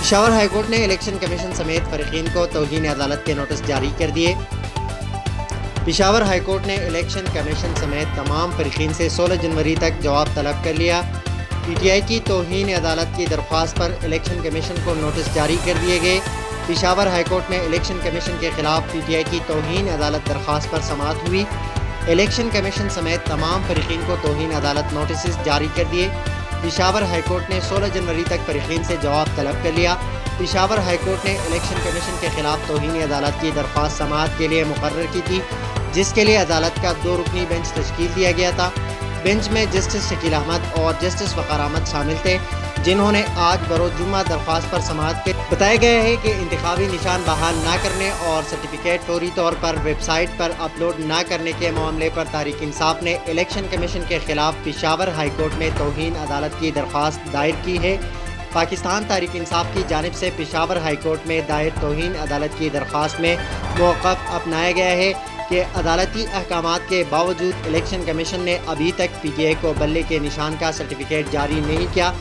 Peshawar high court نے election commission سمیت فریقین کو توہین عدالت کے نوٹس جاری کر دیے۔ پشاور ہائی کورٹ نے الیکشن کمیشن سمیت تمام فریقین سے 16 جنوری تک جواب طلب کر لیا۔ پی ٹی آئی کی توہین عدالت کی درخواست پر الیکشن کمیشن کو نوٹس جاری کر دیے گئے۔ پشاور ہائی کورٹ میں الیکشن کمیشن کے خلاف پی ٹی آئی کی توہین عدالت درخواست پر سماعت ہوئی۔ الیکشن کمیشن سمیت تمام فریقین کو توہین عدالت نوٹسز جاری کر دیے۔ پشاور ہائی کورٹ نے 16 جنوری تک فریقین سے جواب طلب کر لیا۔ پشاور ہائی کورٹ نے الیکشن کمیشن کے خلاف توہین عدالت کی درخواست سماعت کے لیے مقرر کی تھی، جس کے لیے عدالت کا 2 رکنی بینچ تشکیل دیا گیا تھا۔ بینچ میں جسٹس شکیل احمد اور جسٹس وقار احمد شامل تھے، جنہوں نے آج بروز جمعہ درخواست پر سماعت کے بتایا گیا ہے کہ انتخابی نشان بحال نہ کرنے اور سرٹیفکیٹ فوری طور پر ویب سائٹ پر اپلوڈ نہ کرنے کے معاملے پر تحریک انصاف نے الیکشن کمیشن کے خلاف پشاور ہائی کورٹ میں توہین عدالت کی درخواست دائر کی ہے۔ پاکستان تحریک انصاف کی جانب سے پشاور ہائی کورٹ میں دائر توہین عدالت کی درخواست میں موقف اپنایا گیا ہے کہ عدالتی احکامات کے باوجود الیکشن کمیشن نے ابھی تک پی ٹی آئی کو بلے کے نشان کا سرٹیفکیٹ جاری نہیں کیا،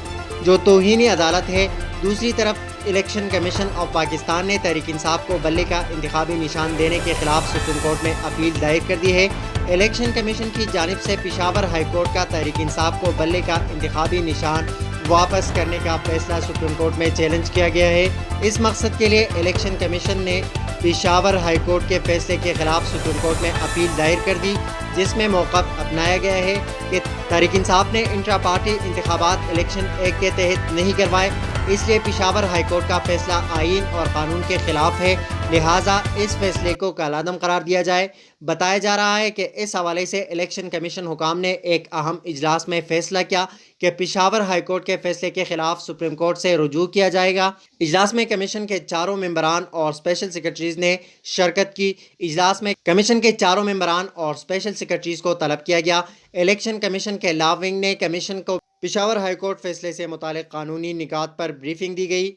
جو توہین عدالت ہے۔ دوسری طرف الیکشن کمیشن آف پاکستان نے تحریک انصاف کو بلے کا انتخابی نشان دینے کے خلاف سپریم کورٹ میں اپیل دائر کر دی ہے۔ الیکشن کمیشن کی جانب سے پشاور ہائی کورٹ کا تحریک انصاف کو بلے کا انتخابی نشان واپس کرنے کا فیصلہ سپریم کورٹ میں چیلنج کیا گیا ہے۔ اس مقصد کے لیے الیکشن کمیشن نے پشاور ہائی کورٹ کے فیصلے کے خلاف سپریم کورٹ میں اپیل دائر کر دی، جس میں موقف اپنایا گیا ہے کہ تحریک انصاف نے انٹرا پارٹی انتخابات الیکشن ایکٹ کے تحت نہیں کروائے، اس لیے پشاور ہائی کورٹ کا فیصلہ آئین اور قانون کے خلاف ہے، لہٰذا اس فیصلے کو کالعدم قرار دیا جائے۔ بتایا جا رہا ہے کہ اس حوالے سے الیکشن کمیشن حکام نے ایک اہم اجلاس میں فیصلہ کیا کہ پشاور ہائی کورٹ کے فیصلے کے خلاف سپریم کورٹ سے رجوع کیا جائے گا۔ اجلاس میں کمیشن کے 4 ممبران اور اسپیشل سیکرٹریز نے شرکت کی۔ اجلاس میں کمیشن کے 4 ممبران اور اسپیشل سیکرٹریز کو طلب کیا گیا۔ الیکشن کمیشن کے لا ونگ نے کمیشن کو پشاور ہائی کورٹ فیصلے سے متعلق قانونی نکات پر بریفنگ دی گئی۔